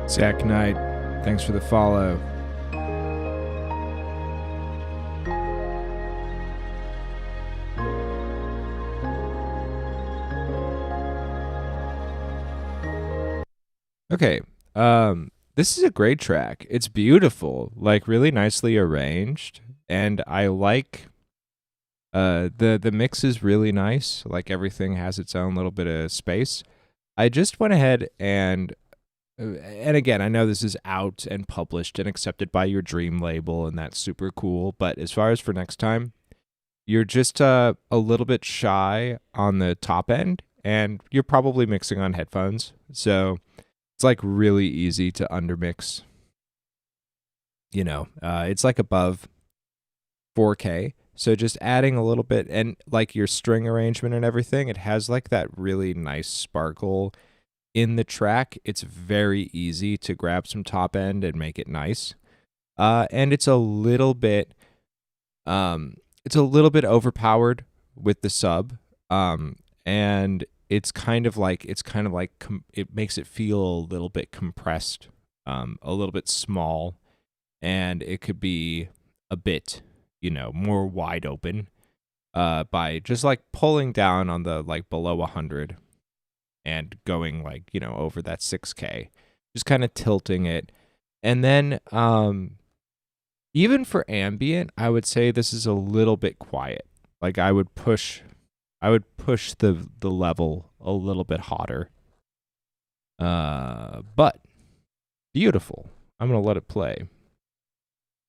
Zach Knight, thanks for the follow. Okay, this is a great track. It's beautiful, like really nicely arranged, and I like the mix is really nice. Like everything has its own little bit of space. I just went ahead and again, I know this is out and published and accepted by your dream label, and that's super cool. But as far as for next time, you're just a little bit shy on the top end, and you're probably mixing on headphones. So it's like really easy to undermix. It's like above 4K. So just adding a little bit, and like your string arrangement and everything, it has like that really nice sparkle in the track. It's very easy to grab some top end and make it nice. And it's a little bit overpowered with the sub. And it makes it feel a little bit compressed, a little bit small, and it could be a bit, more wide open, by just like pulling down on the like below 100 and going like, over that 6K, just kind of tilting it. And then, even for ambient, I would say this is a little bit quiet. Like I would push the level a little bit hotter. But beautiful. I'm going to let it play.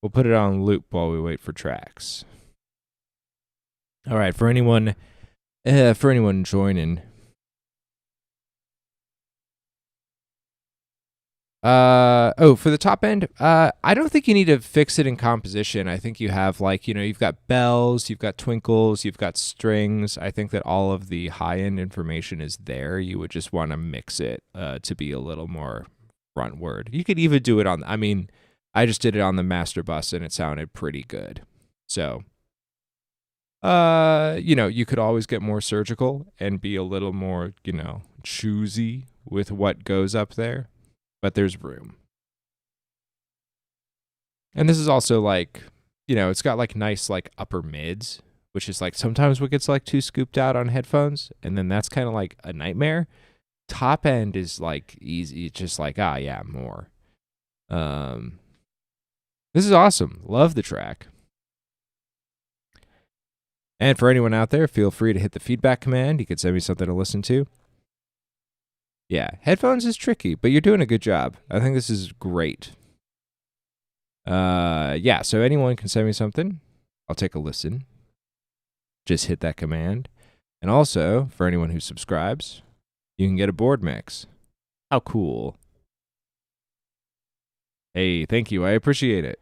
We'll put it on loop while we wait for tracks. All right, for anyone joining. For the top end, I don't think you need to fix it in composition. I think you have you've got bells, you've got twinkles, you've got strings. I think that all of the high end information is there. You would just want to mix it to be a little more frontward. You could even do it I just did it on the master bus and it sounded pretty good. So, you could always get more surgical and be a little more, choosy with what goes up there. But there's room. And this is also it's got like nice like upper mids, which is like sometimes what gets like too scooped out on headphones. And then that's kind of like a nightmare. Top end is like easy. It's just like, yeah, more. This is awesome. Love the track. And for anyone out there, feel free to hit the feedback command. You could send me something to listen to. Yeah, headphones is tricky, but you're doing a good job. I think this is great. So anyone can send me something. I'll take a listen. Just hit that command. And also, for anyone who subscribes, you can get a board mix. How cool. Hey, thank you. I appreciate it.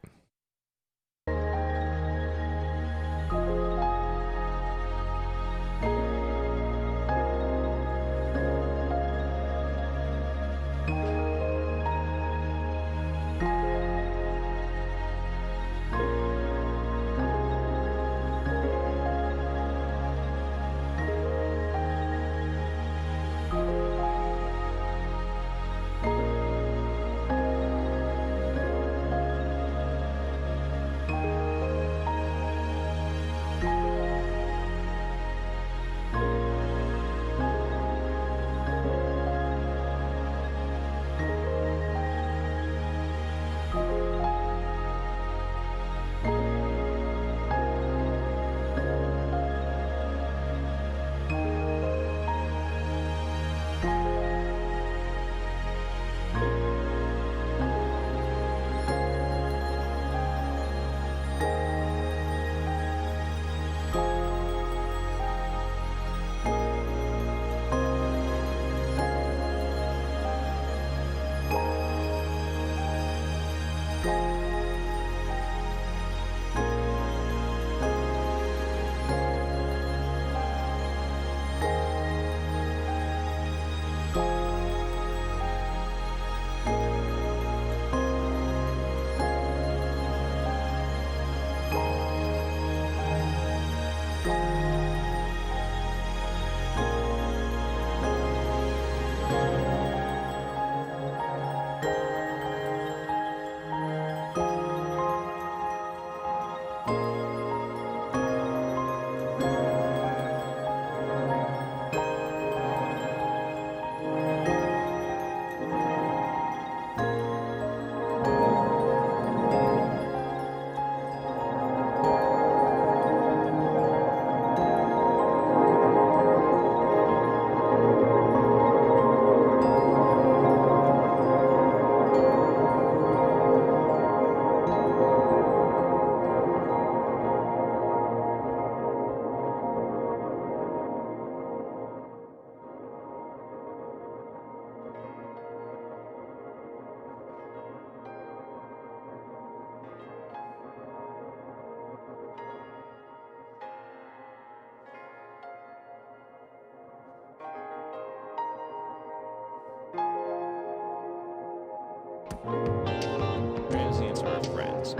Transients are our friends.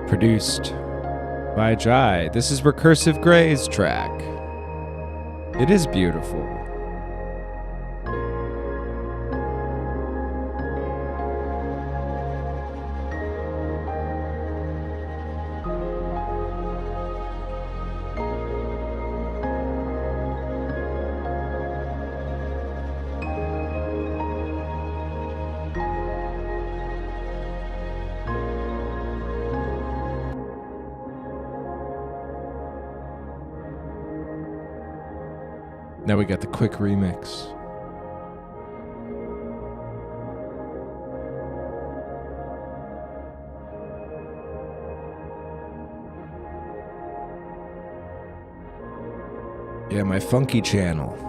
Produced by Jai. This is Recursive Gray's track. It is beautiful. Now we got the quick remix. Yeah, my funky channel.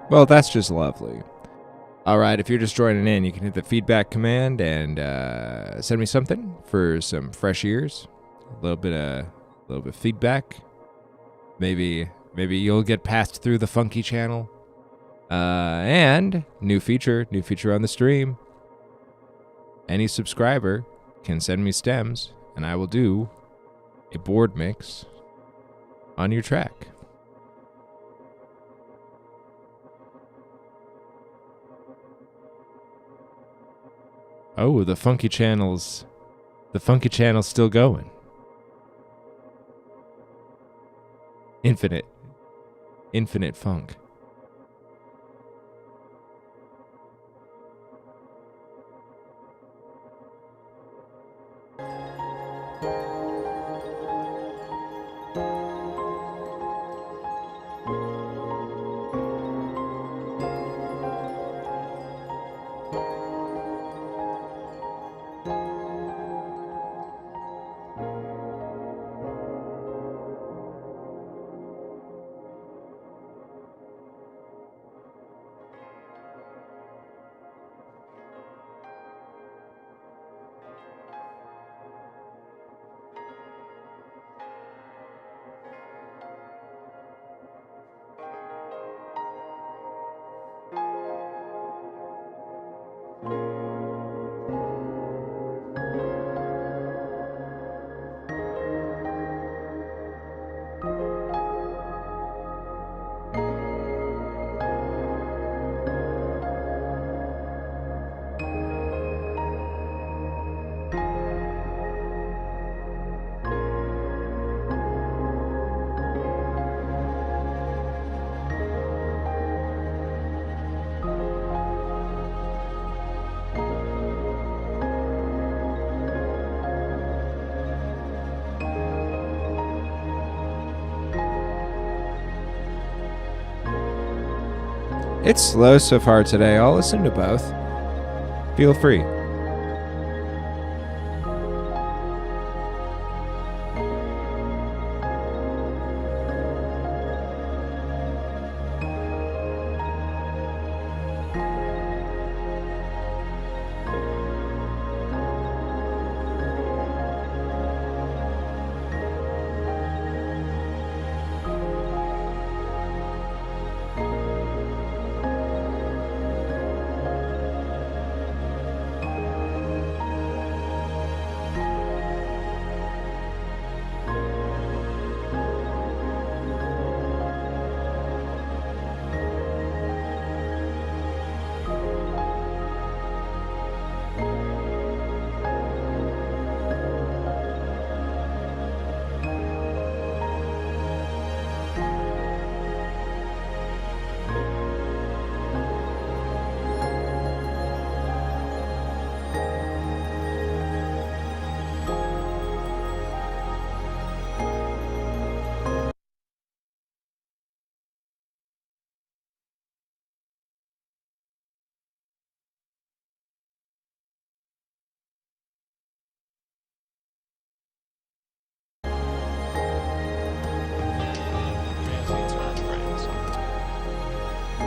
Well, that's just lovely. All right, if you're just joining in, you can hit the feedback command and send me something for some fresh ears. A little bit of feedback. Maybe you'll get passed through the funky channel. And new feature on the stream. Any subscriber can send me stems, and I will do a board mix on your track. Oh, the funky channel's still going. Infinite funk. It's slow so far today. I'll listen to both. Feel free.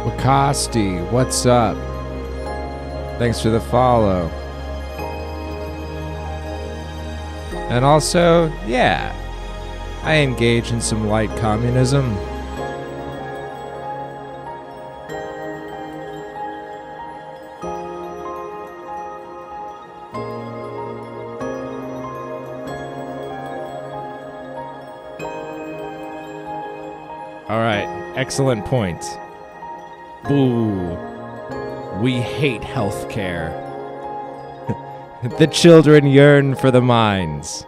Wakasti, what's up? Thanks for the follow. And also, yeah, I engage in some light communism. All right, excellent point. Boo. We hate healthcare. The children yearn for the mines.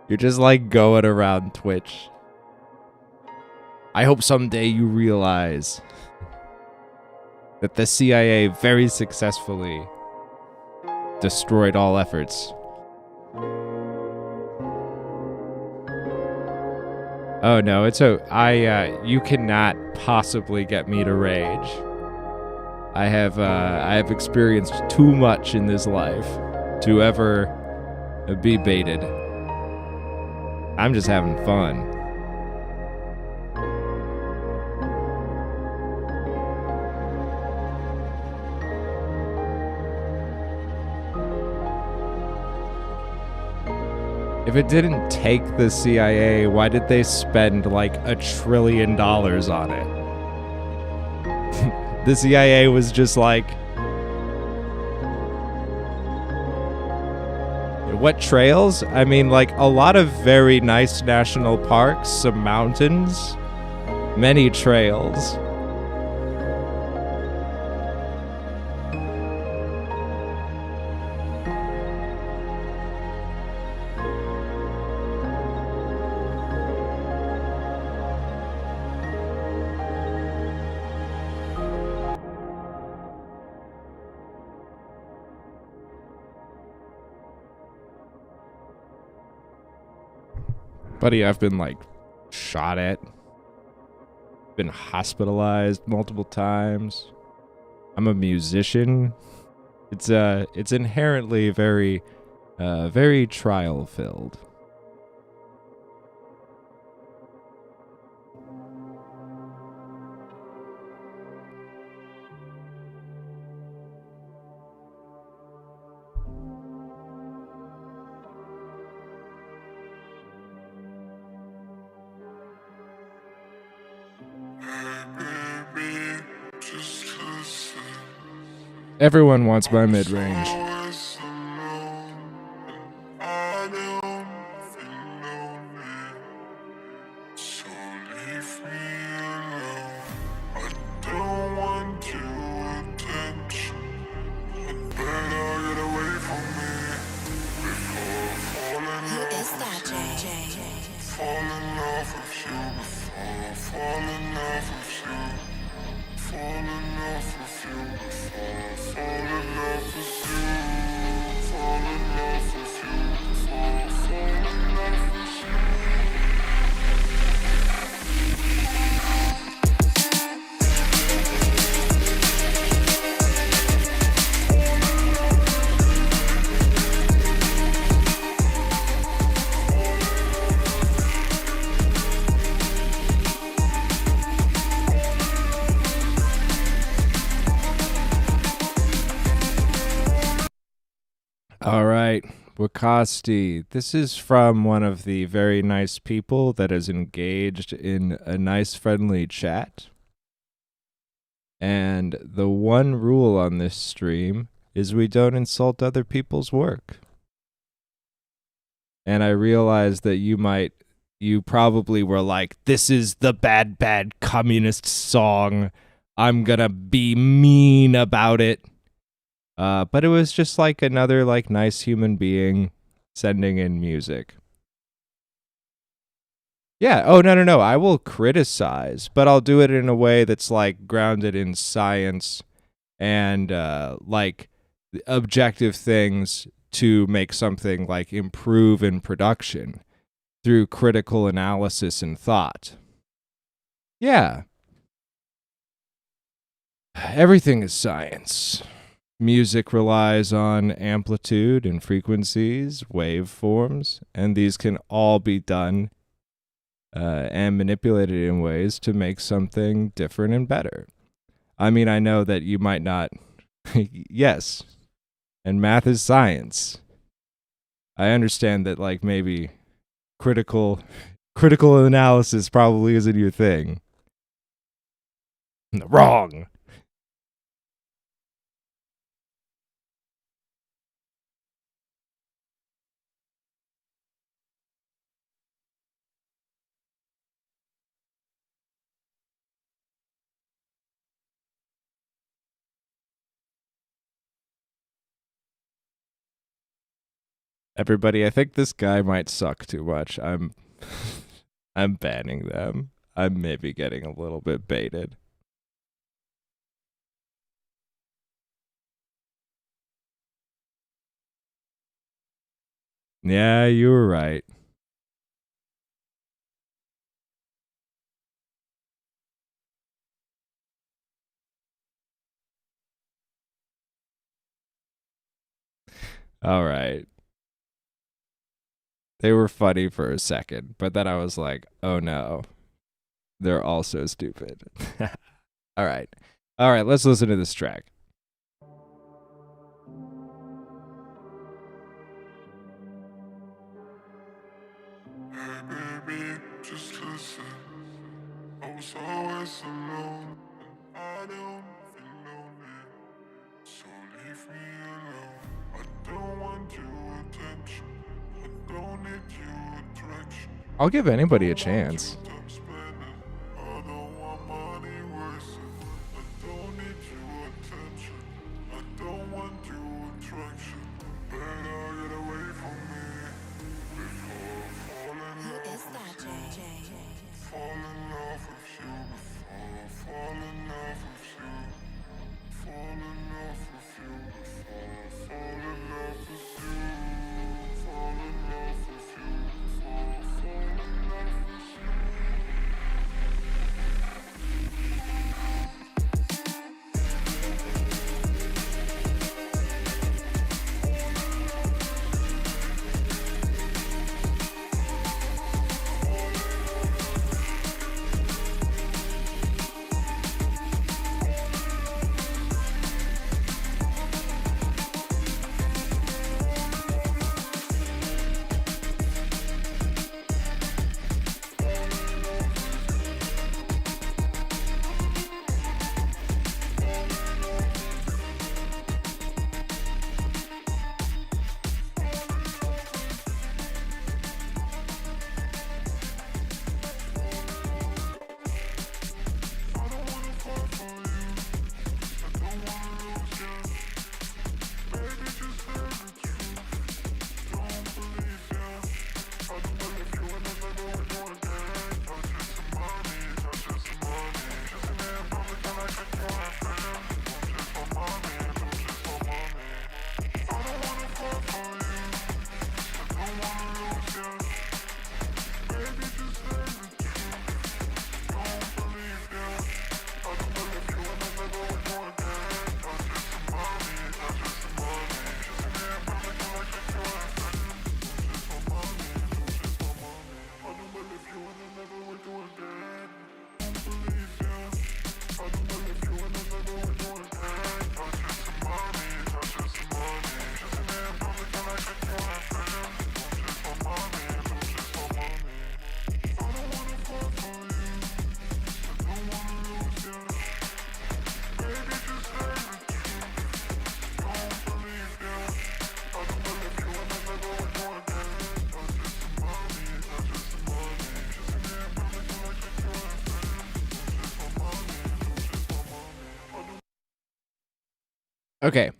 You're just like going around Twitch. I hope someday you realize that the CIA very successfully destroyed all efforts. Oh no, you cannot possibly get me to rage. I have experienced too much in this life to ever be baited. I'm just having fun. If it didn't take the CIA, why did they spend like $1 trillion on it? The CIA was just like, what trails? I mean, like a lot of very nice national parks, some mountains, many trails. Buddy, I've been like shot at, been hospitalized multiple times. I'm a musician. It's inherently very trial filled. Everyone wants my mid-range. All right, Wakasti. This is from one of the very nice people that is engaged in a nice, friendly chat. And the one rule on this stream is we don't insult other people's work. And I realized that you probably were like, this is the bad, bad communist song. I'm gonna be mean about it. But it was just like another like nice human being sending in music. Yeah. Oh, no, no, no. I will criticize, but I'll do it in a way that's like grounded in science and like objective things to make something like improve in production through critical analysis and thought. Yeah. Everything is science. Music relies on amplitude and frequencies, waveforms, and these can all be done and manipulated in ways to make something different and better. I mean, I know that you might not. Yes, and math is science. I understand that, like, maybe critical analysis probably isn't your thing. Wrong. Everybody, I think this guy might suck too much. I'm banning them. I'm maybe getting a little bit baited. Yeah, you were right. All right. They were funny for a second, but then I was like, oh no, they're all so stupid. All right. All right, let's listen to this track. Hey baby, just listen. I was always alone, and I don't feel lonely. So leave me alone. I don't want your attention. I don't need your attraction. I'll give anybody a chance. Time spending. I don't want money wasted. I don't need your attention. I don't want your attraction. Better get away from me before I fall in love with you. Fall in love with you before I fall in love with you. Fall in love with you before I fall in love with you. Fall in love with you before I fall in love with you. Okay.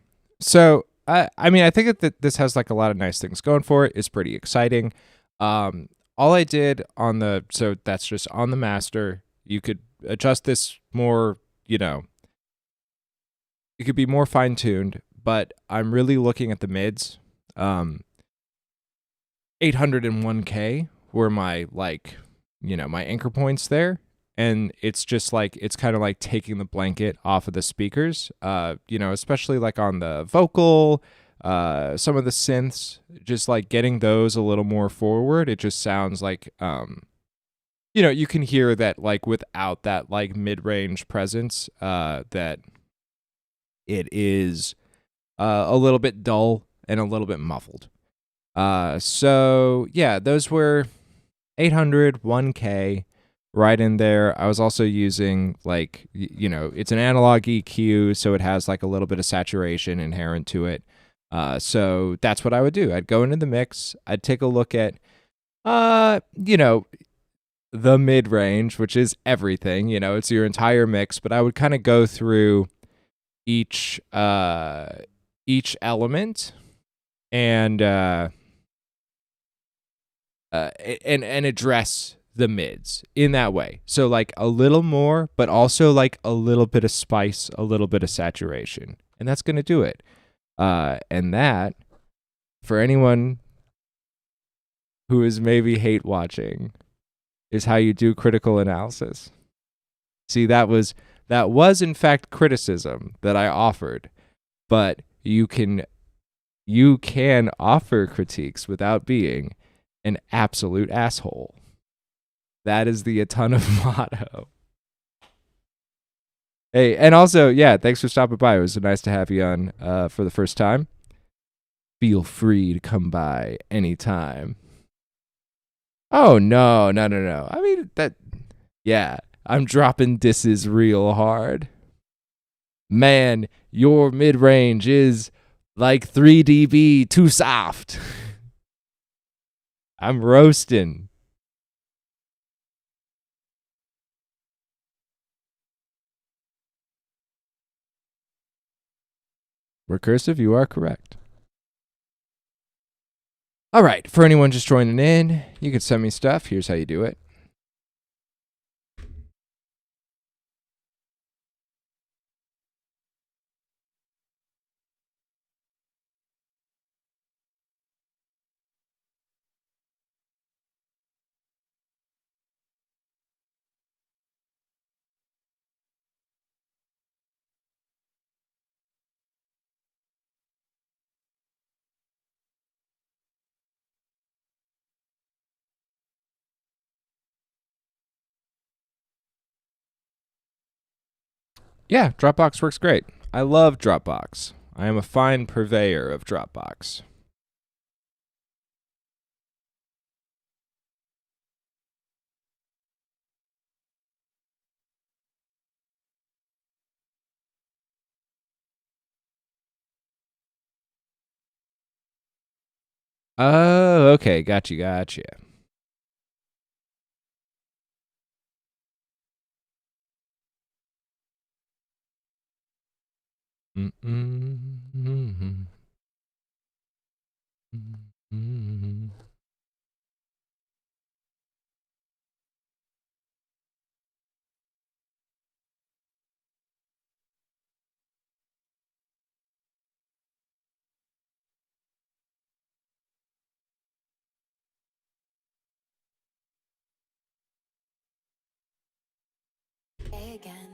So I mean, I think that this has like a lot of nice things going for it. It's pretty exciting. All I did on the so that's just on the master. You could adjust this more, you know, it could be more fine tuned, but I'm really looking at the mids. Um 801K were my like, my anchor points there. And it's just like it's kind of like taking the blanket off of the speakers, especially like on the vocal, some of the synths, just like getting those a little more forward. It just sounds like, you can hear that like without that like mid-range presence, that it is a little bit dull and a little bit muffled. So yeah, those were 800, 1K, right in there. I was also using like, it's an analog EQ, so it has like a little bit of saturation inherent to it. So that's what I would do. I'd go into the mix. I'd take a look at, the mid range, which is everything. It's your entire mix. But I would kind of go through each element and and address the mids in that way. So like a little more, but also like a little bit of spice, a little bit of saturation, and that's gonna do it. And that, for anyone who is maybe hate watching, is how you do critical analysis. See, that was in fact criticism that I offered, but you can offer critiques without being an absolute asshole. That is the A Ton of motto. Hey, and also, yeah, thanks for stopping by. It was nice to have you on for the first time. Feel free to come by anytime. Oh, no, no, no, no. I mean, yeah, I'm dropping disses real hard. Man, your mid range is like 3 dB too soft. I'm roasting. Recursive, you are correct. All right, for anyone just joining in, you can send me stuff. Here's how you do it. Yeah, Dropbox works great. I love Dropbox. I am a fine purveyor of Dropbox. Oh, okay. Gotcha. Mm-mm-hmm. Mm-hmm. Again.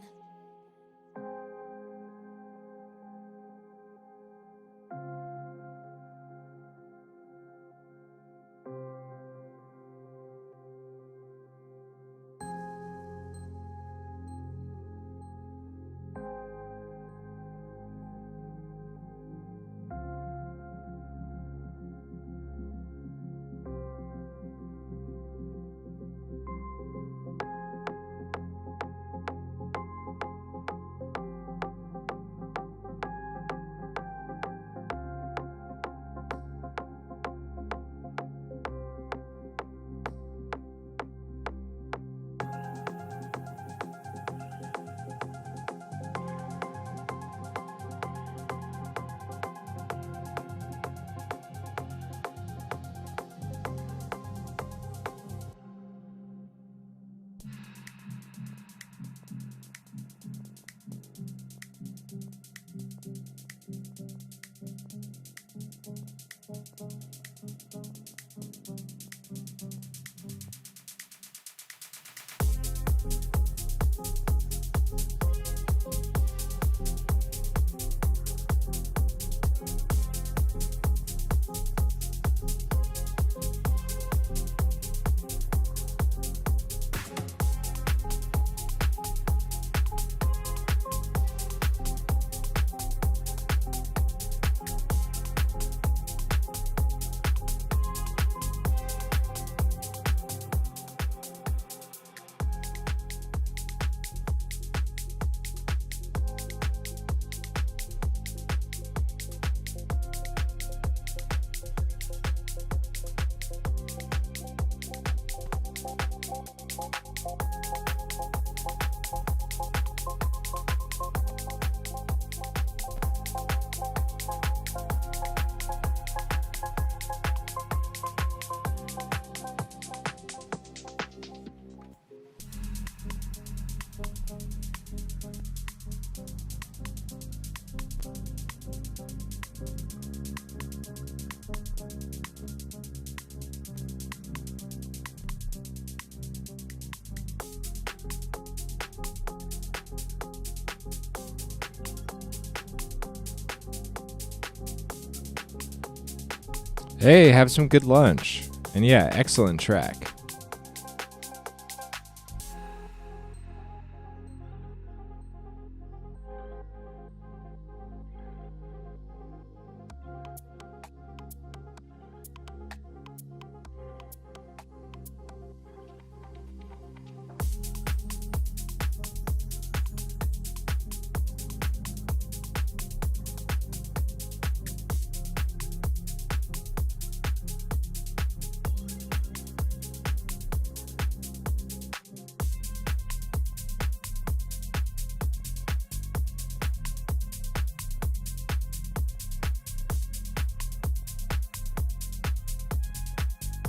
Hey, have some good lunch. And yeah, excellent track.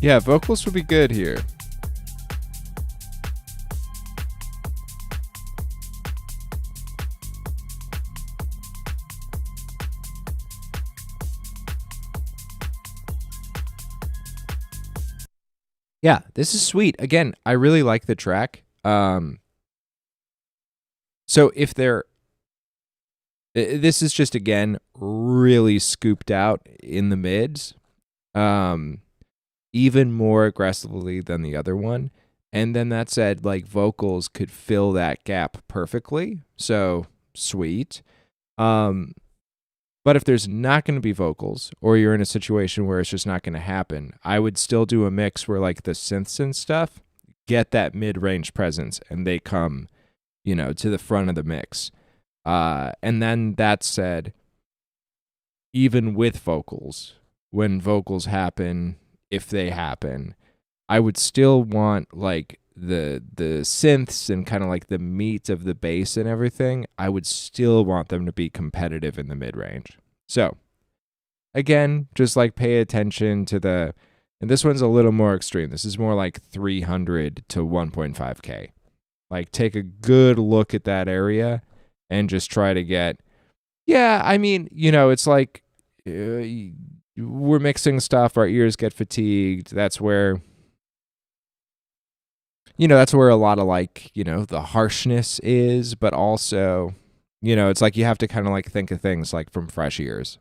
Yeah, vocals would be good here. Yeah, this is sweet. Again, I really like the track. So if they're this is just again really scooped out in the mids, even more aggressively than the other one. And then that said, like vocals could fill that gap perfectly. So sweet. But if there's not going to be vocals, or you're in a situation where it's just not going to happen, I would still do a mix where like the synths and stuff get that mid-range presence and they come, to the front of the mix. And then that said, even with vocals, when vocals happen, if they happen, I would still want like the synths and kind of like the meat of the bass and everything. I would still want them to be competitive in the mid range. So again, just like pay attention to and this one's a little more extreme. This is more like 300 to 1.5K. Like take a good look at that area and just try to get, yeah, I mean, it's like we're mixing stuff, our ears get fatigued. That's where that's where a lot of like, the harshness is, but also, it's like you have to kind of like think of things like from fresh ears.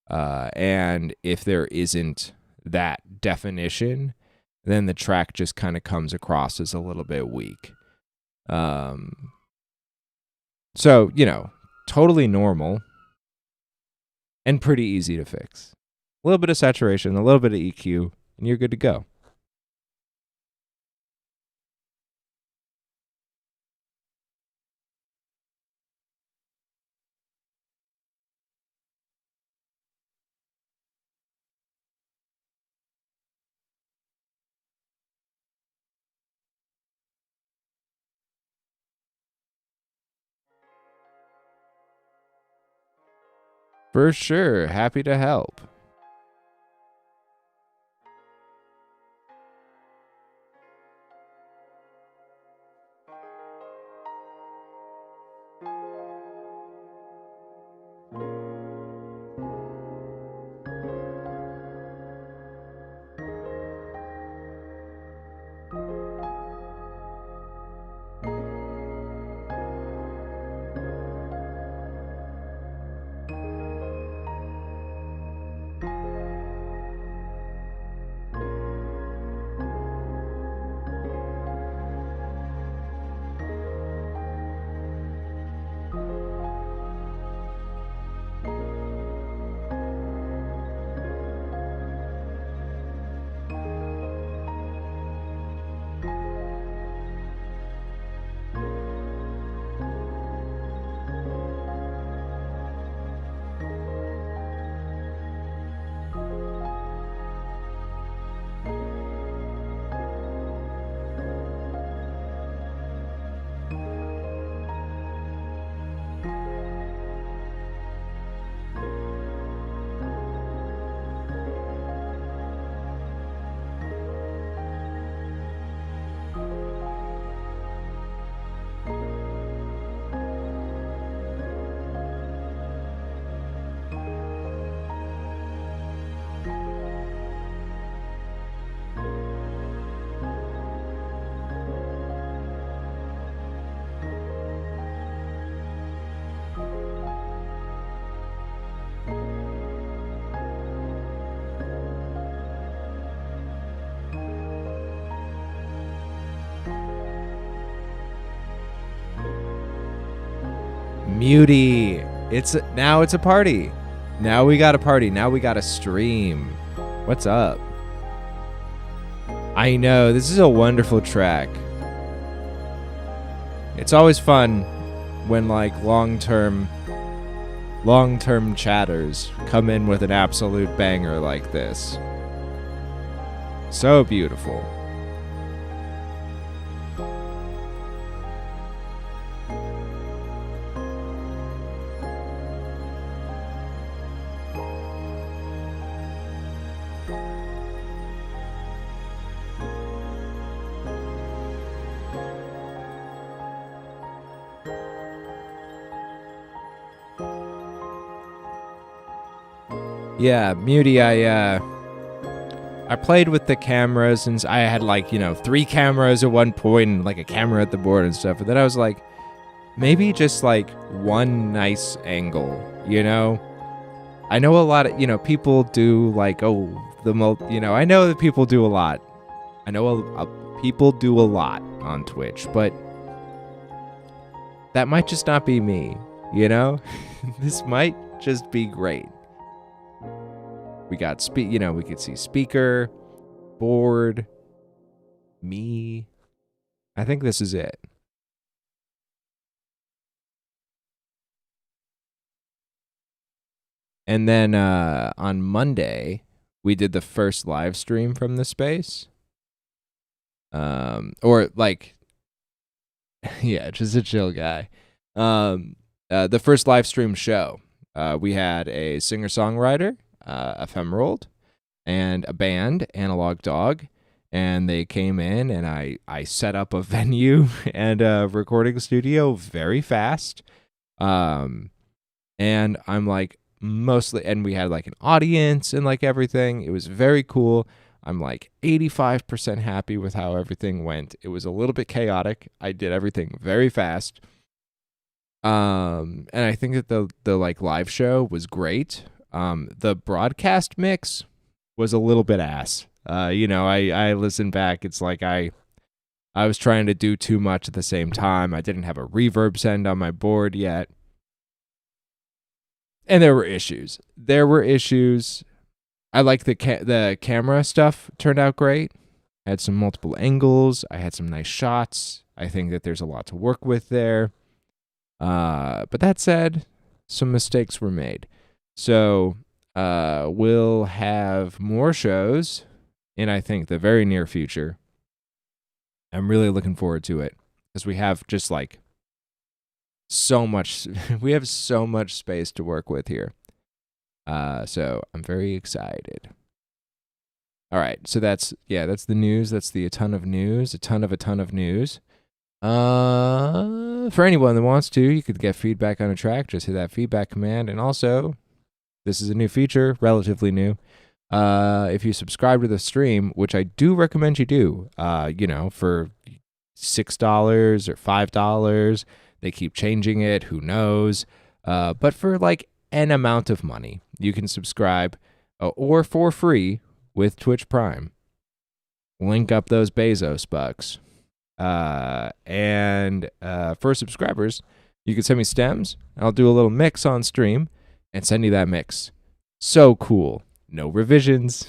And if there isn't that definition, then the track just kind of comes across as a little bit weak. So, totally normal and pretty easy to fix. A little bit of saturation, a little bit of EQ, and you're good to go. For sure. Happy to help. Muty. Now it's a party. Now we got a party. Now we got a stream. What's up? I know, this is a wonderful track. It's always fun when like long-term chatters come in with an absolute banger like this. So beautiful. Yeah, Muty, I played with the cameras and I had like, 3 cameras at one point and like a camera at the board and stuff. And then I was like, maybe just like one nice angle, I know a lot of, people do like, I know that people do a lot. I know people do a lot on Twitch, but that might just not be me, This might just be great. We got we could see speaker, board, me. I think this is it. And then on Monday, we did the first live stream from the space. Or like, yeah, just a chill guy. The first live stream show. We had a singer-songwriter, Ephemerald, and a band, Analog Dog, and they came in and I set up a venue and a recording studio very fast. And I'm like and we had like an audience and like everything. It was very cool. I'm like 85% happy with how everything went. It was a little bit chaotic. I did everything very fast. And I think that the like live show was great. The broadcast mix was a little bit ass. I listened back. It's like I was trying to do too much at the same time. I didn't have a reverb send on my board yet. And there were issues. I like the camera stuff turned out great. I had some multiple angles. I had some nice shots. I think that there's a lot to work with there. But that said, some mistakes were made. So we'll have more shows in, I think, the very near future. I'm really looking forward to it because we have just like so much space to work with here. So I'm very excited. All right, so that's the news. That's a ton of news. For anyone that wants to, you could get feedback on a track. Just hit that feedback command. And also, this is a new feature, relatively new. If you subscribe to the stream, which I do recommend you do, for $6 or $5, they keep changing it. Who knows? But for like an amount of money, you can subscribe or for free with Twitch Prime. Link up those Bezos bucks. And for subscribers, you can send me stems. I'll do a little mix on stream and send you that mix. So cool. No revisions.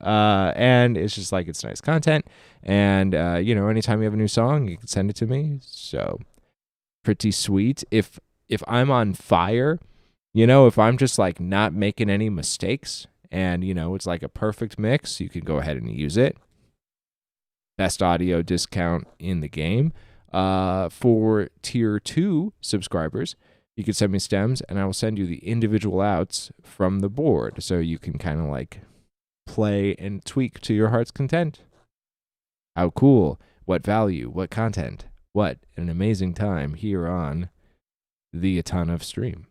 And it's just like, it's nice content. And, anytime you have a new song, you can send it to me. So pretty sweet. If I'm on fire, if I'm just like not making any mistakes and, it's like a perfect mix, you can go ahead and use it. Best audio discount in the game. For tier 2 subscribers, you can send me stems and I will send you the individual outs from the board so you can kind of like play and tweak to your heart's content. How cool. What value. What content. What an amazing time here on the A Ton of Stream.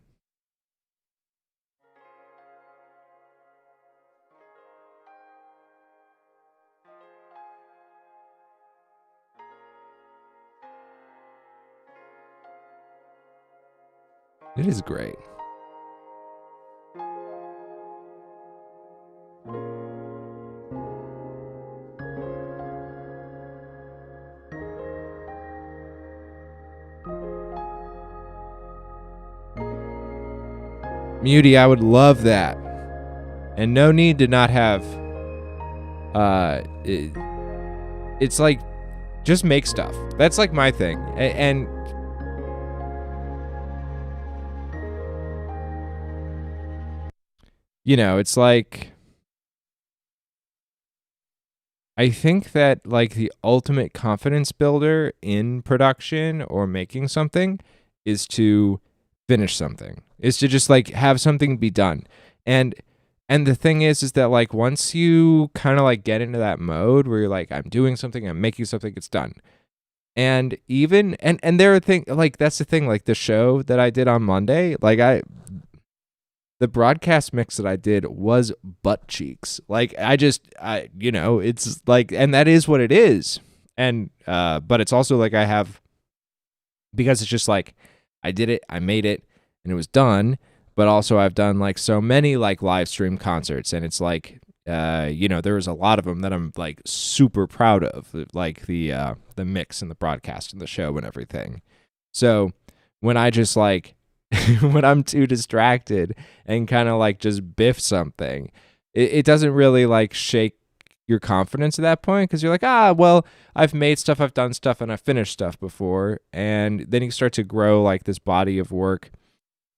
It is great. Muty, I would love that. And no need to not have it's like just make stuff. That's like my thing. And you know, it's like I think that like the ultimate confidence builder in production or making something is to finish something. Is to just like have something be done. And the thing is that like once you kind of like get into that mode where you're like I'm doing something, I'm making something, it's done. And even and there are things like that's the thing like the show that I did on Monday, like the broadcast mix that I did was butt cheeks. Like I you know, it's like, and that is what it is. And but it's also like I have, because it's just like I did it, I made it, and it was done. But also I've done like so many like live stream concerts, and it's like you know, there was a lot of them that I'm like super proud of, like the mix and the broadcast and the show and everything. So when I just like when I'm too distracted and kind of like just biff something, it doesn't really like shake your confidence at that point, because you're like, well, I've made stuff, I've done stuff, and I've finished stuff before. And then you start to grow like this body of work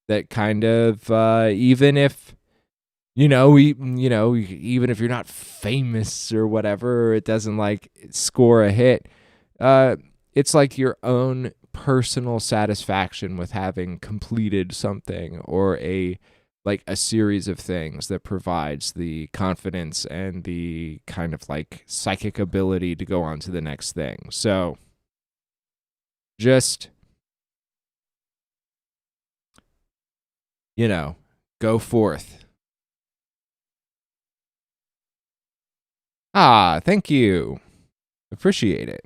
that kind of even if even if you're not famous or whatever, it doesn't like score a hit. It's like your own personal satisfaction with having completed something, or a series of things that provides the confidence and the kind of like psychic ability to go on to the next thing. So just, go forth. Thank you. Appreciate it.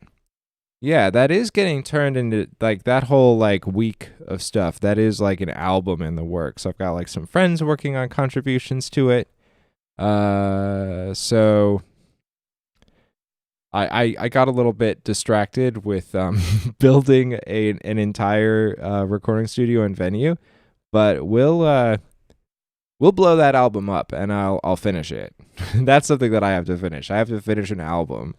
Yeah, that is getting turned into like that whole like week of stuff. That is like an album in the works. I've got like some friends working on contributions to it. So I got a little bit distracted with building an entire recording studio and venue, but we'll blow that album up, and I'll finish it. That's something that I have to finish. I have to finish an album.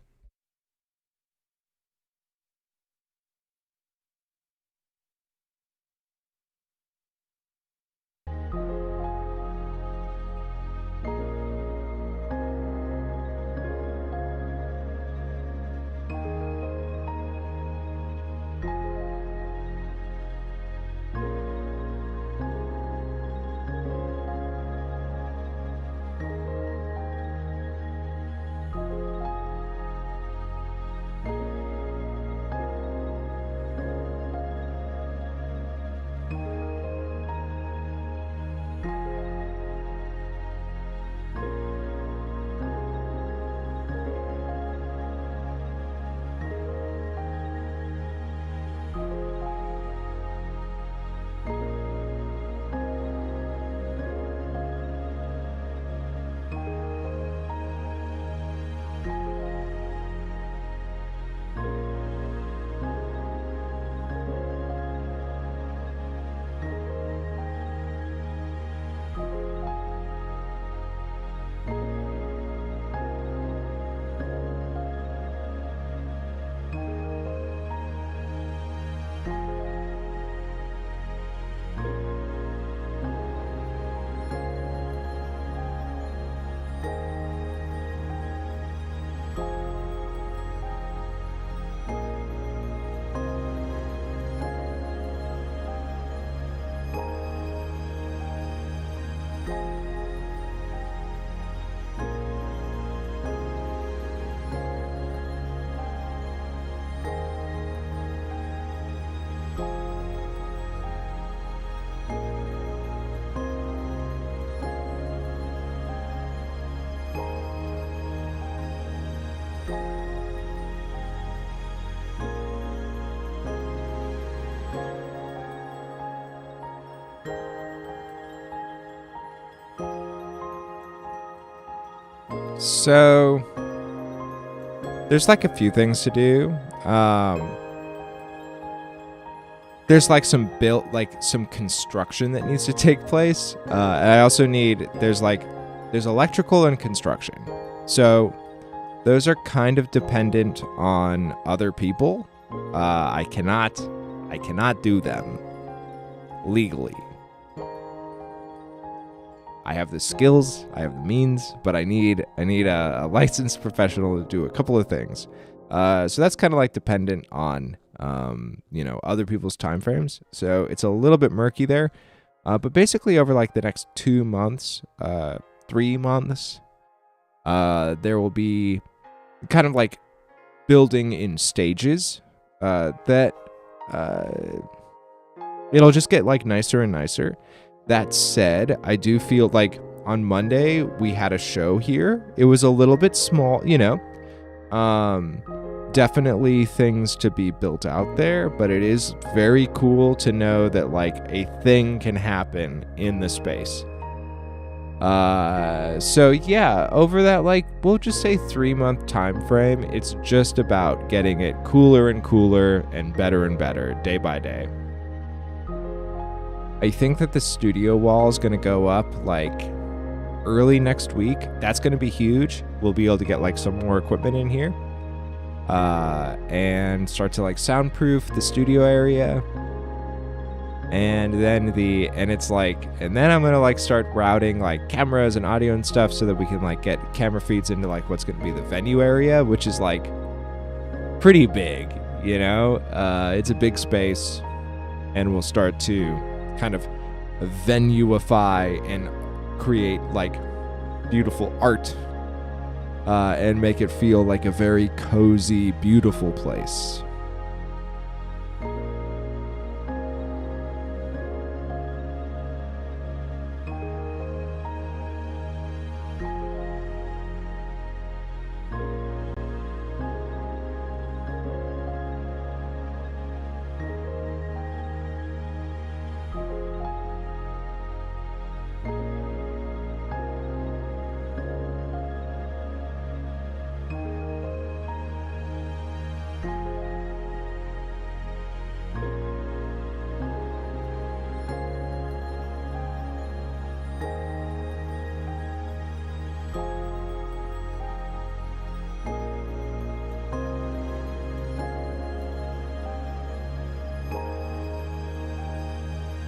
So there's like a few things to do. there's like some construction that needs to take place. And I also there's electrical and construction. So those are kind of dependent on other people. I cannot do them legally. I have the skills, I have the means, but I need a licensed professional to do a couple of things. So that's kind of like dependent on other people's time frames. So it's a little bit murky there. But basically over like the next 2 months, 3 months, there will be kind of like building in stages that it'll just get like nicer and nicer. That said, I do feel like on Monday we had a show here. It was a little bit small, definitely things to be built out there, but it is very cool to know that like a thing can happen in the space. So yeah, over that like we'll just say 3-month time frame, it's just about getting it cooler and cooler and better day by day. I think that the studio wall is going to go up like early next week. That's going to be huge. We'll be able to get like some more equipment in here and start to like soundproof the studio area. And then I'm going to like start routing like cameras and audio and stuff so that we can like get camera feeds into like what's going to be the venue area, which is like pretty big, it's a big space, and we'll start to kind of venueify and create like beautiful art and make it feel like a very cozy, beautiful place.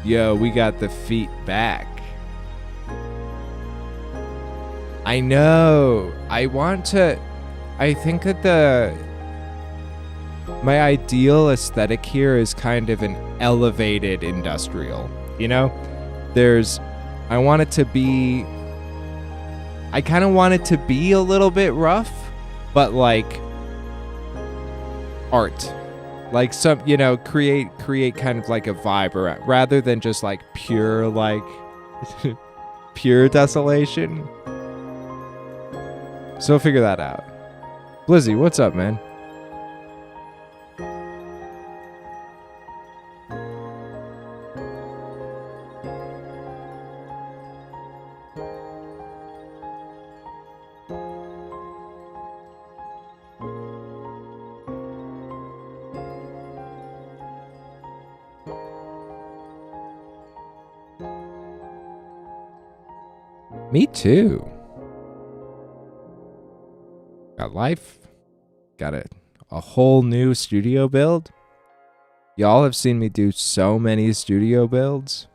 Yo, we got the feet back. I know. I think that my ideal aesthetic here is kind of an elevated industrial. I kind of want it to be a little bit rough, but like art. Like some, create kind of like a vibe around, rather than just like pure pure desolation. So we'll figure that out. Blizzy, what's up, man? Me too. Got life. Got a whole new studio build. Y'all have seen me do so many studio builds.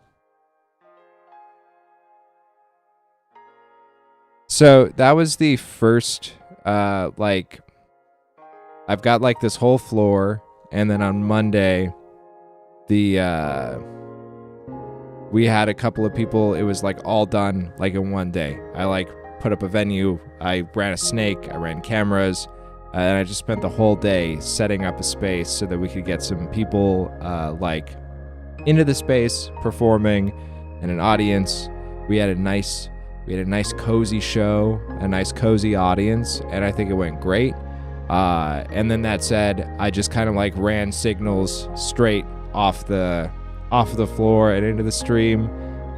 So that was the first, I've got like this whole floor, and then on Monday, we had a couple of people, it was like all done like in one day. I like put up a venue, I ran a snake, I ran cameras, and I just spent the whole day setting up a space so that we could get some people like into the space performing and an audience. We had a nice cozy show, a nice cozy audience, and I think it went great. And then that said, I just kind of like ran signals straight off the floor and into the stream,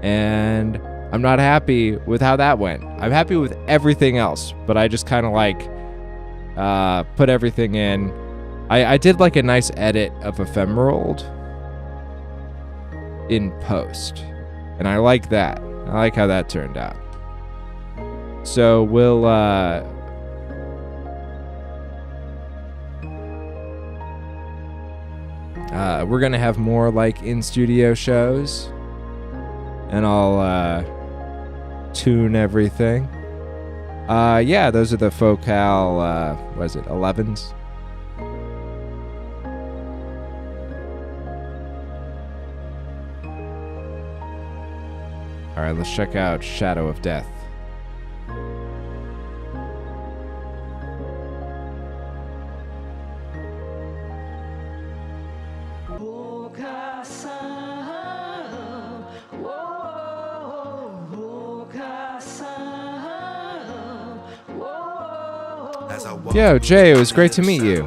and I'm not happy with how that went. I'm happy with everything else, but I just kind of like put everything in. I did like a nice edit of Ephemerald, in post. And I like that. I like how that turned out. So we're gonna have more like in-studio shows, and I'll tune everything. Yeah, those are the Focal, what is it, 11s? Alright, let's check out Shadow of Death. Yo, Jay, it was great to meet you.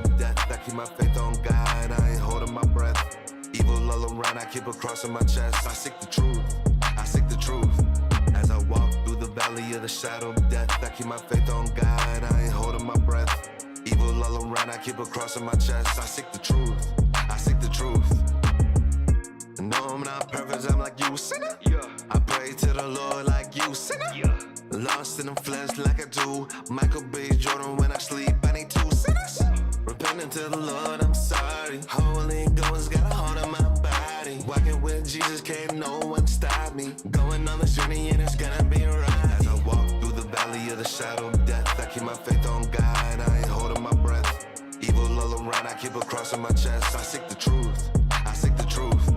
Keep across my chest. I seek the truth. I seek the truth. As I walk through the valley of the shadow of death, I keep my faith on God. I ain't holding my breath. Evil all around, I keep across my chest. I seek the truth. I seek the truth. No, I'm not perfect. I'm like you, sinner. Yeah. I pray to the Lord like you, sinner. Yeah. Lost in the flesh like I do. Michael B. Jordan when I sleep. I need 2 sinners. Repenting to the Lord, I'm sorry. Holy Ghost got a hold of my body. Walking with Jesus, can't no one stop me. Going on this journey and it's gonna be right. As I walk through the valley of the shadow of death, I keep my faith on God. I ain't holding my breath. Evil all around, I keep a cross on my chest. I seek the truth. I seek the truth.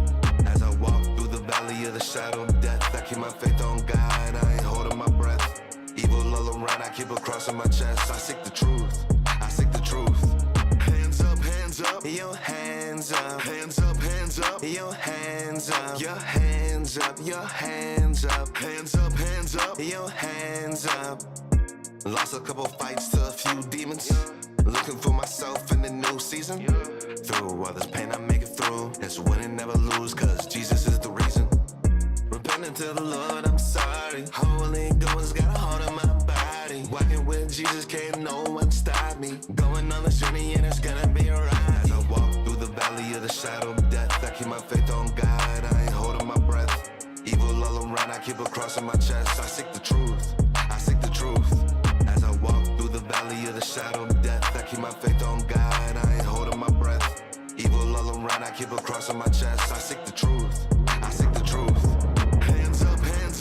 As I walk through the valley of the shadow of death, I keep my faith on God. I ain't holding my breath. Evil all around, I keep a cross on my chest. I seek the truth. I seek the truth. Hands up, your hands up, hands up, hands up, your hands up, your hands up, your hands up, hands up, hands up, your hands up. Lost a couple fights to a few demons. Looking for myself in the new season. Through all this pain, I make it through. It's win and never lose, cause Jesus is the reason. Repenting to the Lord, I'm sorry. Holy Ghost got a hold of my body. Walking with Jesus, can't no one stop me. Going on this journey and it's gonna be right. As I walk through the valley of the shadow of death, I keep my faith on God. I ain't holding my breath. Evil all around, I keep a cross on my chest. I seek the truth. I seek the truth. As I walk through the valley of the shadow of death, I keep my faith on God. I ain't holding my breath. Evil all around, I keep a cross on my chest. I seek the truth. I seek the truth. Hands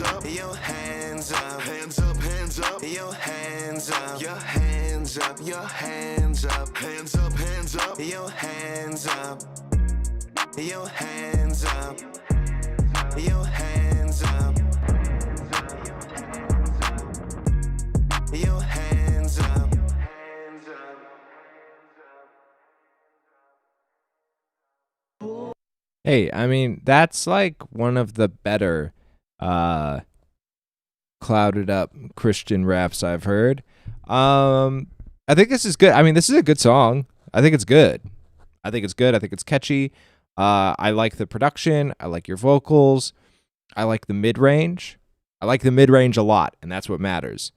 up, your hands up, hands up, hands up, your hands up, your hands up, your hands up, hands up, hands up, your hands up, your hands up, your hands up, your hands up. Hey, I mean, that's like one of the better clouded up Christian raps I've heard. I think this is good. I mean, this is a good song. I think it's good. I think it's catchy. I like the production. I like your vocals. I like the mid-range. I like the mid-range a lot, and that's what matters.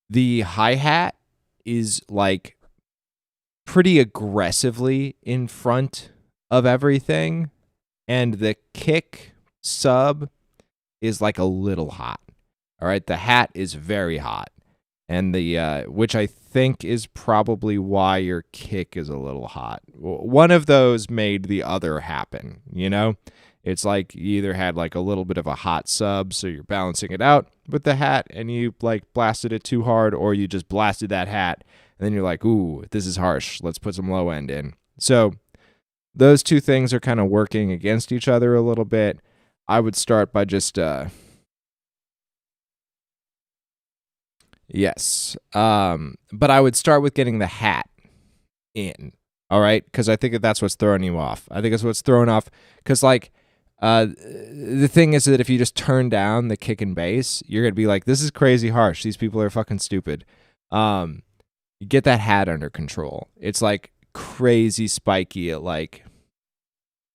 The hi-hat is like pretty aggressively in front of everything, and the kick sub is like a little hot. All right, the hat is very hot, and the which I think is probably why your kick is a little hot. One of those made the other happen, you know? It's like you either had like a little bit of a hot sub, so you're balancing it out with the hat, and you like blasted it too hard, or you just blasted that hat, and then you're like, ooh, this is harsh. Let's put some low end in. So those two things are kind of working against each other a little bit. I would start by just yes. But I would start with getting the hat in. All right? Because I think that's what's throwing you off. I think it's what's throwing off. Because, like, the thing is that if you just turn down the kick and bass, you're going to be like, this is crazy harsh. These people are fucking stupid. You get that hat under control. It's like crazy spiky at like,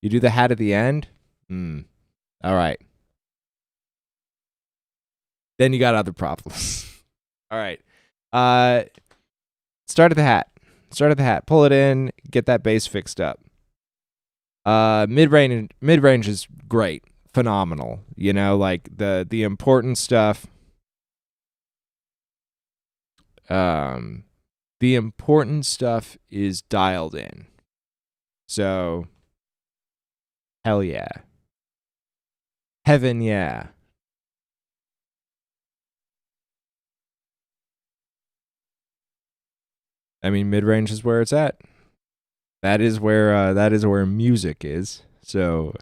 you do the hat at the end. All right. Then you got other problems. All right. Start at the hat. Pull it in. Get that bass fixed up. Mid range is great, phenomenal. You know, like the important stuff. Um, the important stuff is dialed in. So hell yeah, heaven yeah. I mean, mid range is where it's at. That is where music is. So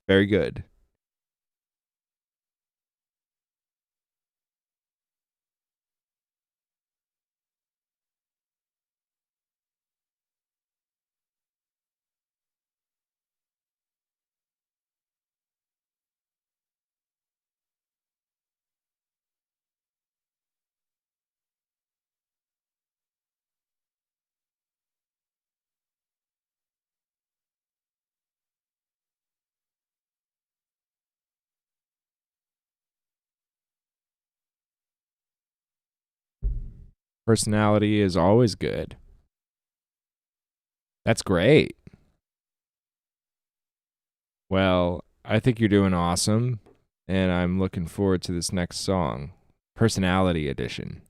very good. Personality is always good. That's great. Well, I think you're doing awesome, and I'm looking forward to this next song, Personality Edition.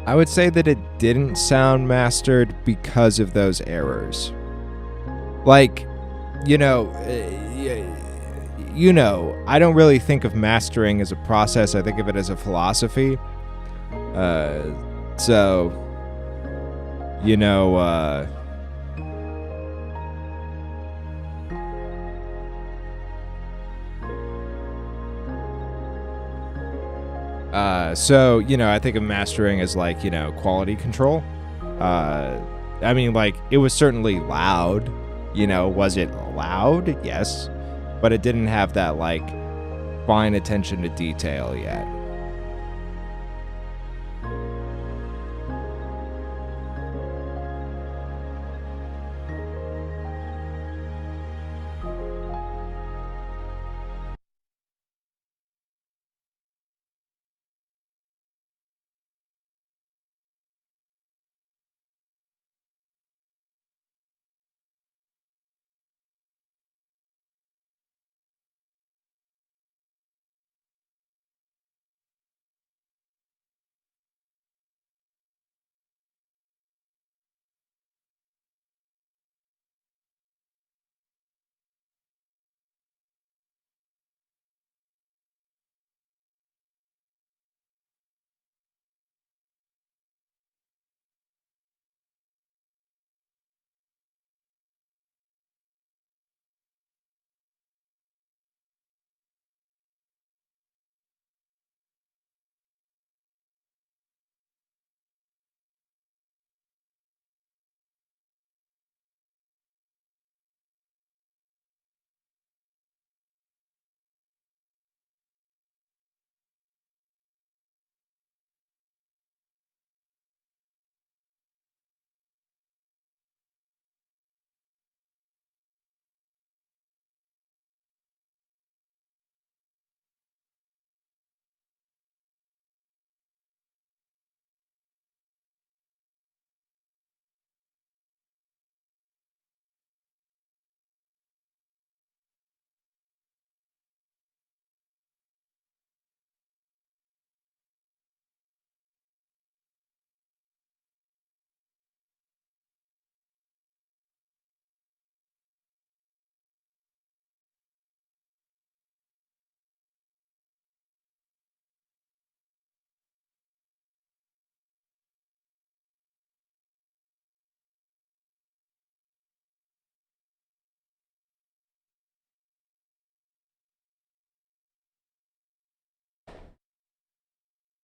I would say that it didn't sound mastered because of those errors. Like, you know, I don't really think of mastering as a process. I think of it as a philosophy. Uh, so, you know, I think of mastering as like, quality control. Uh, I mean, like, it was certainly loud. Was it loud? Yes. But it didn't have that, like, fine attention to detail yet.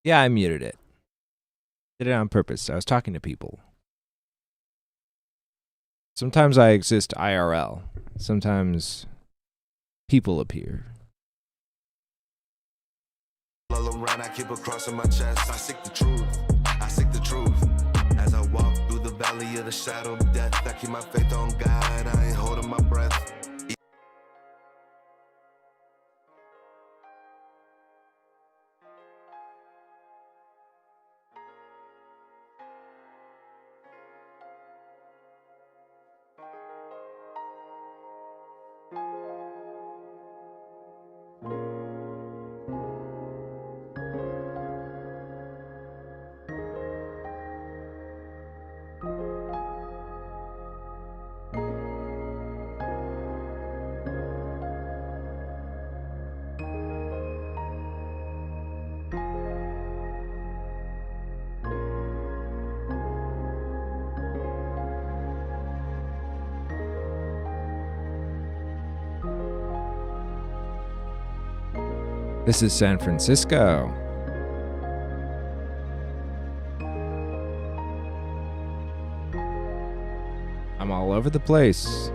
Yeah, I muted it. Did it on purpose. I was talking to people. Sometimes I exist IRL. Sometimes people appear. All around, I keep a cross on my chest. I seek the truth. I seek the truth. As I walk through the valley of the shadow of death, I keep my faith on God. I ain't holding my breath. This is San Francisco. I'm all over the place.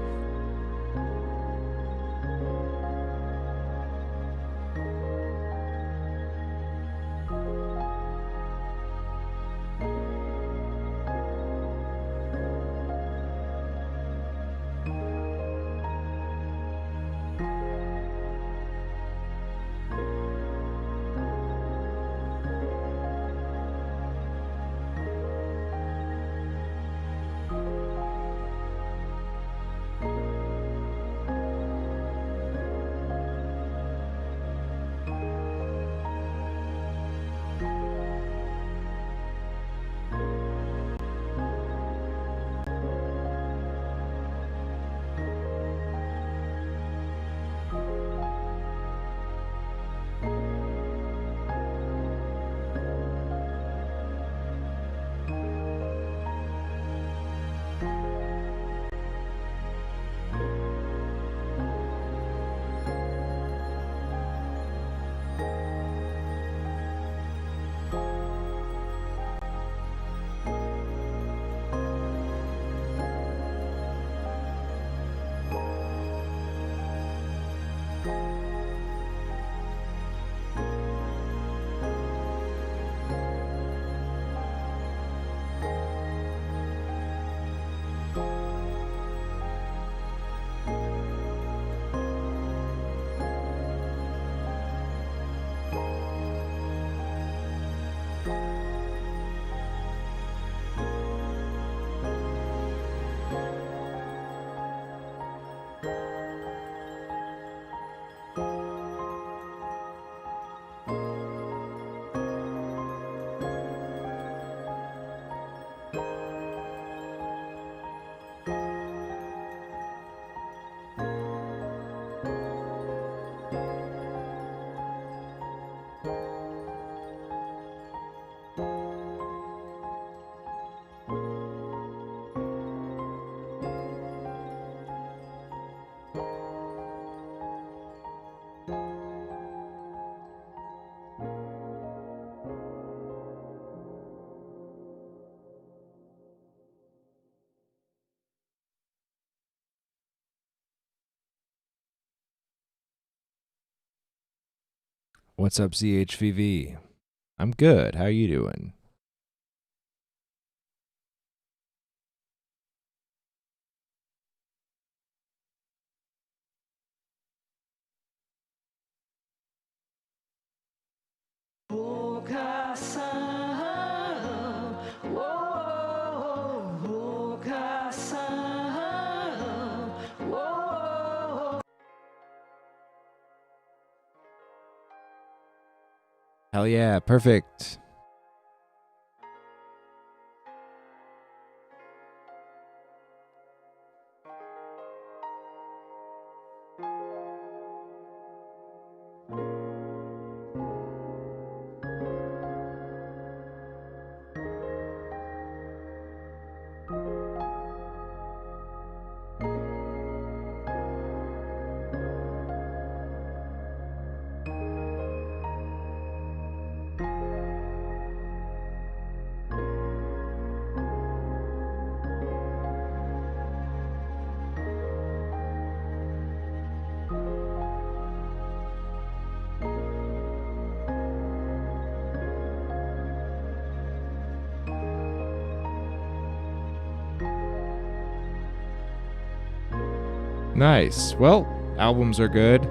What's up, ZHVV? I'm good. How you doing? Hell yeah, perfect. Nice. Well, albums are good.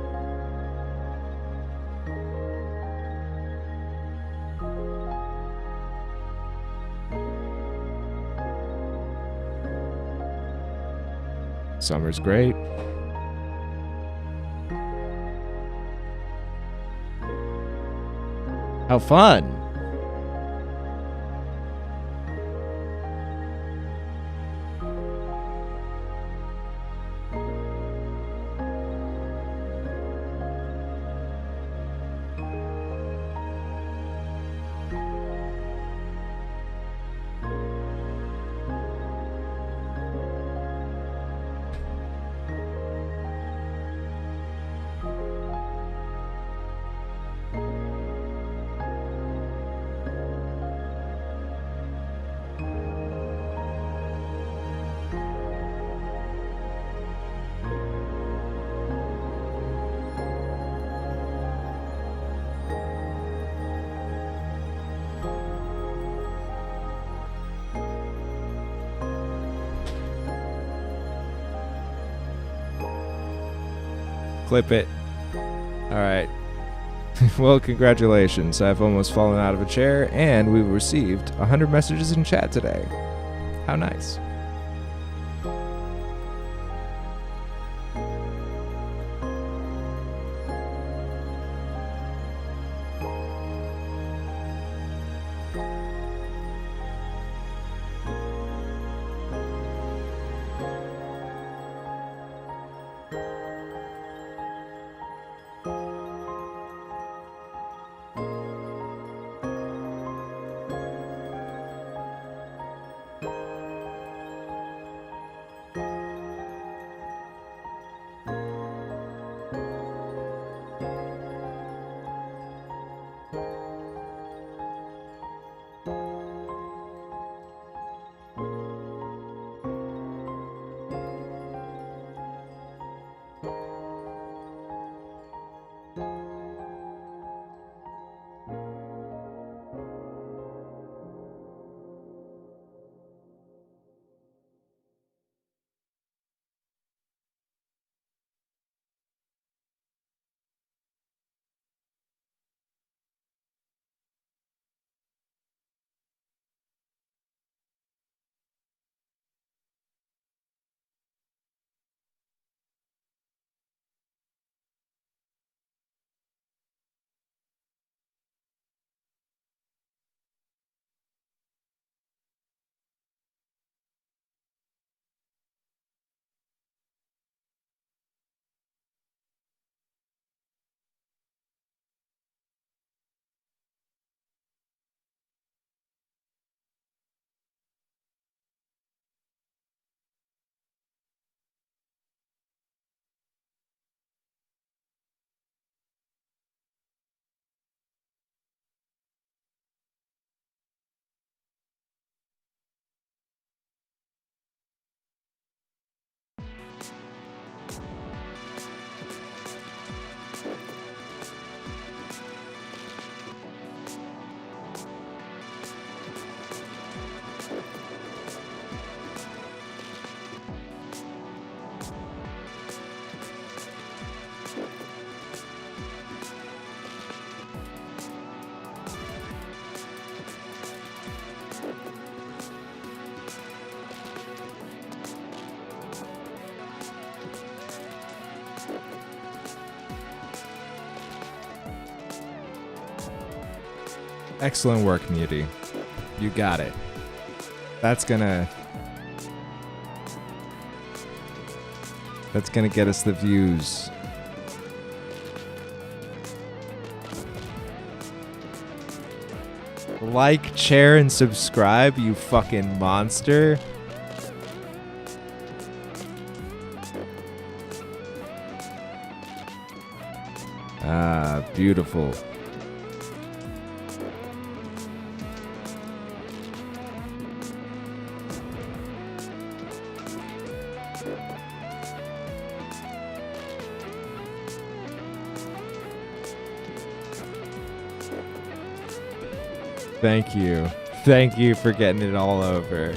Summer's great. How fun! Clip it. All right. Well, congratulations. I've almost fallen out of a chair, and we received 100 messages in chat today. How nice. Excellent work, Muty. You got it. That's gonna get us the views. Like, share, and subscribe, you fucking monster. Ah, beautiful. Thank you. Thank you for getting it all over.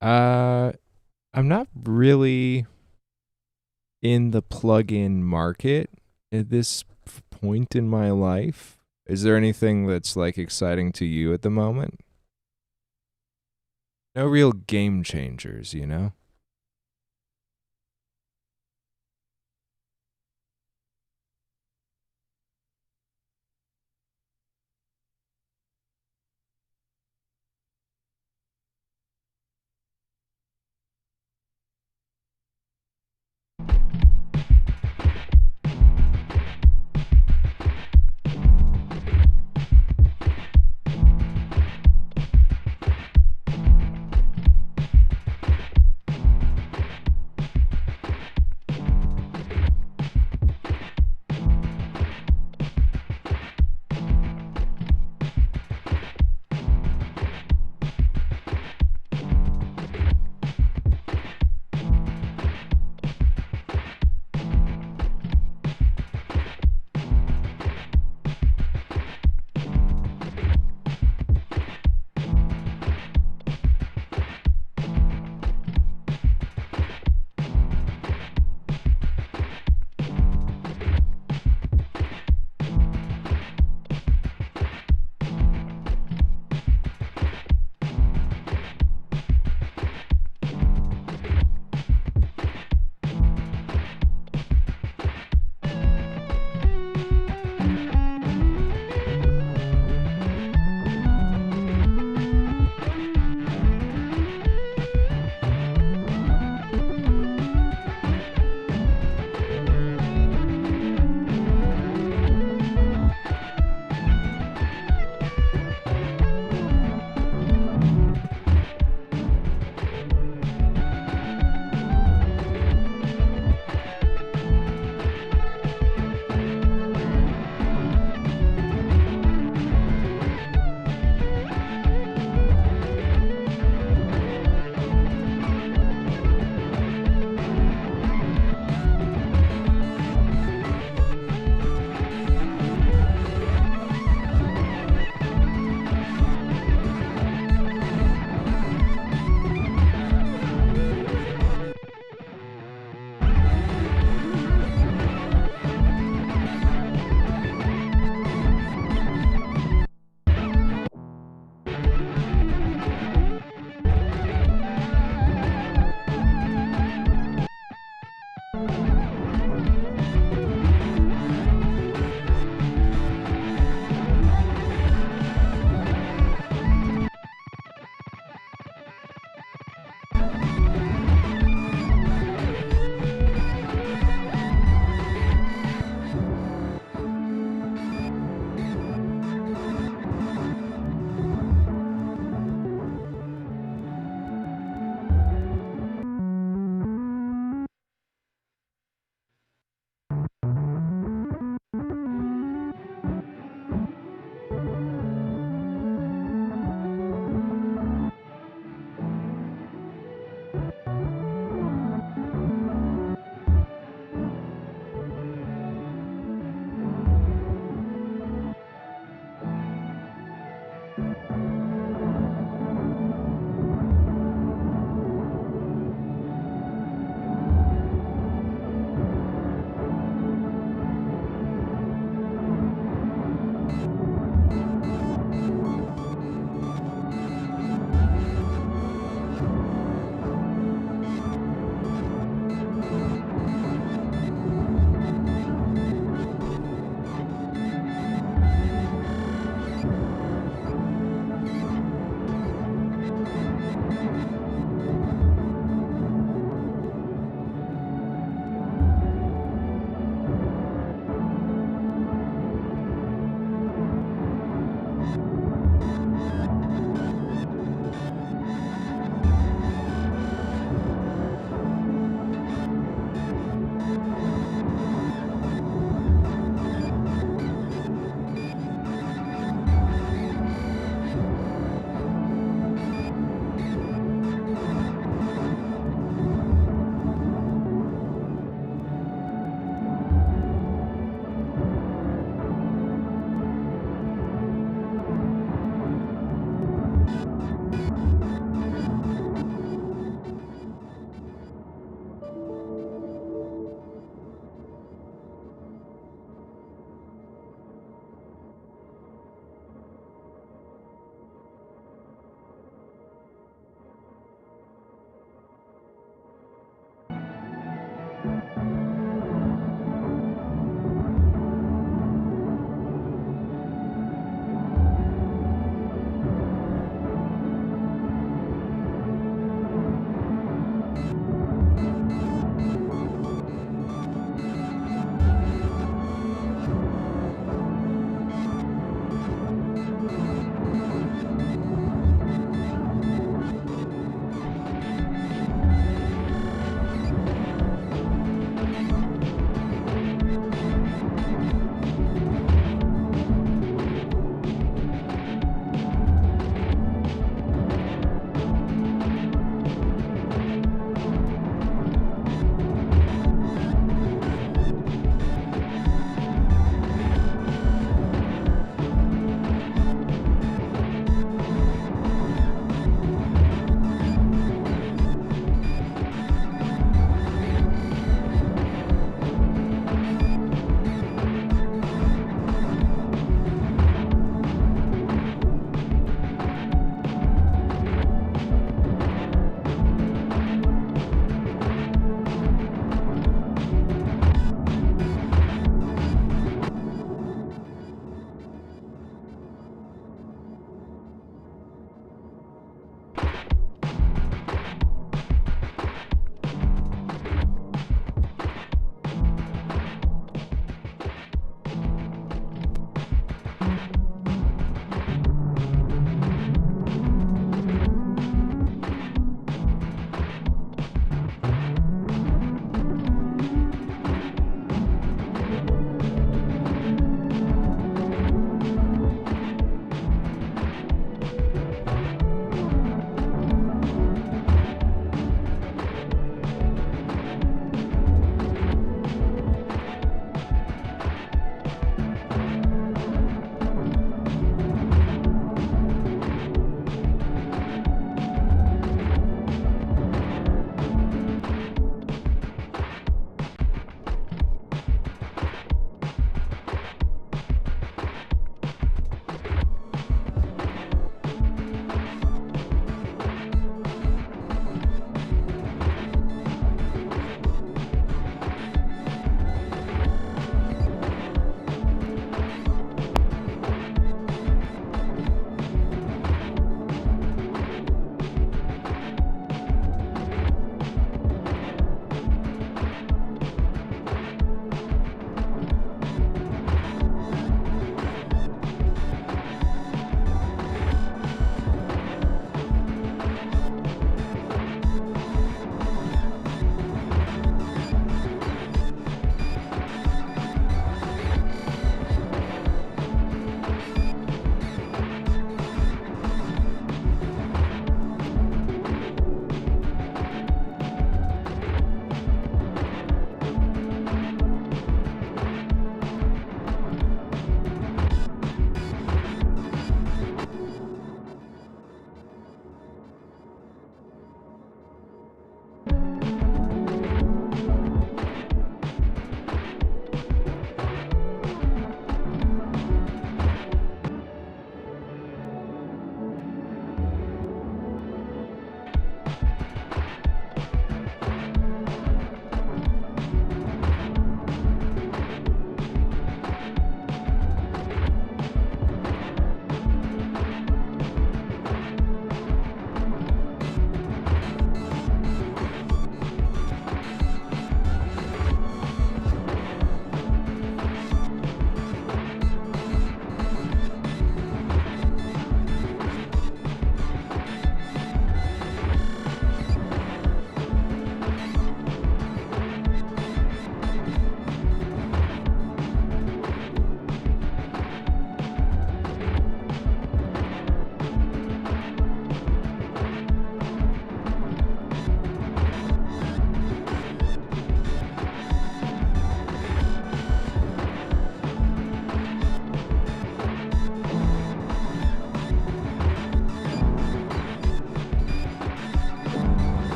Uh, I'm not really in the plug-in market at this point in my life. Is there anything that's like exciting to you at the moment? No real game changers, you know?